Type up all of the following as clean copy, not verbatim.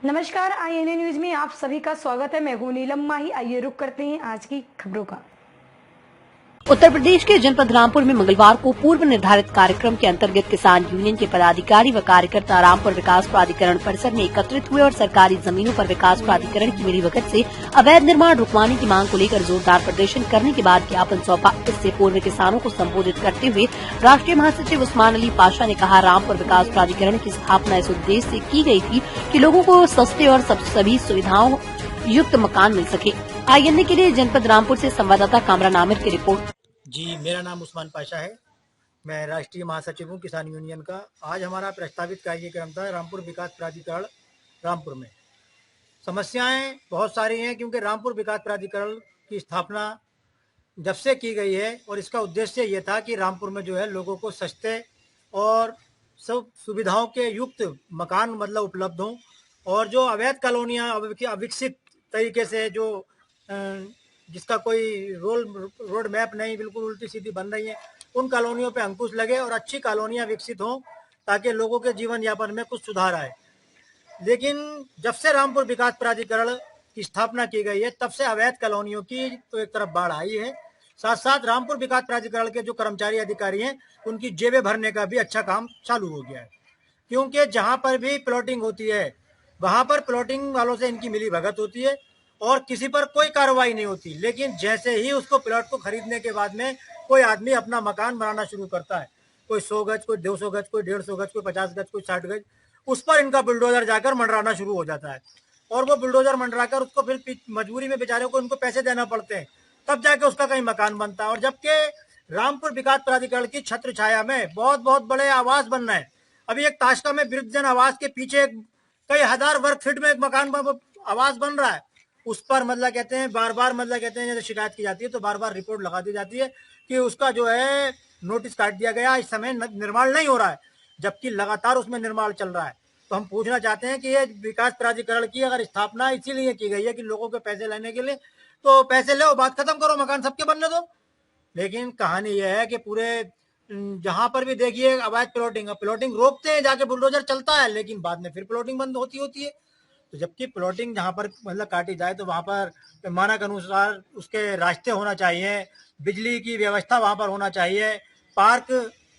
नमस्कार, INA news में आप सभी का स्वागत है। मैं हूं नीलम माही। आइए रुक करते हैं आज की खबरों का। उत्तर प्रदेश के जनपद रामपुर में मंगलवार को पूर्व निर्धारित कार्यक्रम के अंतर्गत किसान यूनियन के पदाधिकारी व कार्यकर्ता रामपुर विकास प्राधिकरण परिसर में एकत्रित हुए और सरकारी जमीनों पर विकास प्राधिकरण की मिलीभगत से अवैध निर्माण रुकवाने की मांग को लेकर जोरदार प्रदर्शन करने के बाद ज्ञापन सौंपा। इससे पूर्व किसानों को संबोधित करते हुए राष्ट्रीय महासचिव उस्मान अली पाशा ने कहा, रामपुर विकास प्राधिकरण की स्थापना इस उद्देश्य से की गई थी कि लोगों को सस्ते और सभी सुविधाओं युक्त मकान मिल सके। आईएनए के लिए जनपद रामपुर से संवाददाता कामरान आमिर की रिपोर्ट। जी, मेरा नाम उस्मान पाशा है। मैं राष्ट्रीय महासचिव हूँ किसान यूनियन का। आज हमारा प्रस्तावित कार्यक्रम था रामपुर विकास प्राधिकरण रामपुर में। समस्याएं बहुत सारी हैं क्योंकि रामपुर विकास प्राधिकरण की स्थापना जब से की गई है और इसका उद्देश्य ये था कि रामपुर में जो है लोगों को सस्ते और सब सुविधाओं के युक्त मकान मतलब उपलब्ध हों, और जो अवैध कॉलोनियाँ अविकसित तरीके से जो जिसका कोई रोड मैप नहीं, बिल्कुल उल्टी सीधी बन रही है, उन कॉलोनियों पे अंकुश लगे और अच्छी कॉलोनियाँ विकसित हों ताकि लोगों के जीवन यापन में कुछ सुधार आए। लेकिन जब से रामपुर विकास प्राधिकरण की स्थापना की गई है तब से अवैध कॉलोनियों की तो एक तरफ बाढ़ आई है, साथ साथ रामपुर विकास प्राधिकरण के जो कर्मचारी अधिकारी हैं उनकी जेबें भरने का भी अच्छा काम चालू हो गया है। क्योंकि जहां पर भी प्लॉटिंग होती है वहां पर प्लॉटिंग वालों से इनकी मिली भगत होती है और किसी पर कोई कार्रवाई नहीं होती। लेकिन जैसे ही उसको प्लॉट को खरीदने के बाद में कोई आदमी अपना मकान बनाना शुरू करता है, कोई 100 गज, कोई 200 गज, कोई 150 गज, कोई 50 गज, कोई 60 गज, उस पर इनका बुलडोजर जाकर मंडराना शुरू हो जाता है और वो बुलडोजर मंडराकर उसको फिर मजबूरी में बेचारे को उनको पैसे देना पड़ते हैं, तब जाके उसका कहीं मकान बनता है। और जबकि रामपुर विकास प्राधिकरण की छत्र छाया में बहुत बहुत बड़े आवास बन रहे हैं। अभी एक ताशका में वृद्धजन आवास के पीछे कई हजार वर्ग फीट में एक मकान आवास बन रहा है। उस पर मतलब कहते हैं बार बार मतलब कहते हैं जब शिकायत की जाती है तो बार बार रिपोर्ट लगा दी जाती है कि उसका जो है नोटिस काट दिया गया, इस समय निर्माण नहीं हो रहा है, जबकि लगातार उसमें निर्माण चल रहा है। तो हम पूछना चाहते हैं कि ये विकास प्राधिकरण की अगर स्थापना इसीलिए की गई है कि लोगों के पैसे लेने के लिए, तो पैसे लो, बात खत्म करो, मकान सबके बनने दो। लेकिन कहानी यह है कि पूरे जहां पर भी देखिए अवैध प्लॉटिंग रोकते हैं, जाके बुलडोजर चलता है, लेकिन बाद में फिर प्लॉटिंग बंद होती है। तो जबकि प्लॉटिंग जहां पर मतलब काटी जाए तो वहां पर मानक अनुसार उसके रास्ते होना चाहिए, बिजली की व्यवस्था वहां पर होना चाहिए, पार्क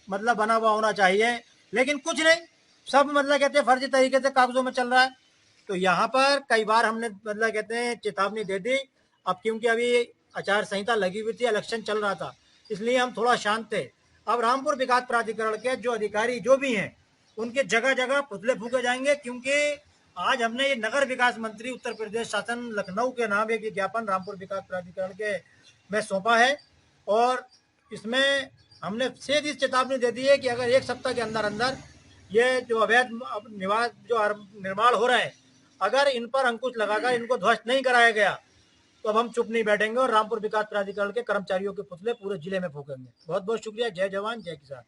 मतलब बना हुआ होना चाहिए, लेकिन कुछ नहीं, सब मतलब कहते हैं फर्जी तरीके से कागजों में चल रहा है। तो यहाँ पर कई बार हमने मतलब कहते हैं चेतावनी दे दी। अब क्योंकि अभी आचार संहिता लगी हुई थी, इलेक्शन चल रहा था, इसलिए हम थोड़ा शांत थे। अब रामपुर विकास प्राधिकरण के जो अधिकारी जो भी हैं उनके जगह जगह पुतले फूके जाएंगे, क्योंकि आज हमने ये नगर विकास मंत्री उत्तर प्रदेश शासन लखनऊ के नाम एक विज्ञापन रामपुर विकास प्राधिकरण के में सौंपा है और इसमें हमने सीधी चेतावनी दे दी है कि अगर एक सप्ताह के अंदर अंदर ये जो अवैध निवास जो निर्माण हो रहे हैं, अगर इन पर अंकुश लगाकर इनको ध्वस्त नहीं कराया गया तो अब हम चुप नहीं बैठेंगे और रामपुर विकास प्राधिकरण के कर्मचारियों के पुतले पूरे जिले में फूकेंगे। बहुत बहुत शुक्रिया। जय जवान जय किसान।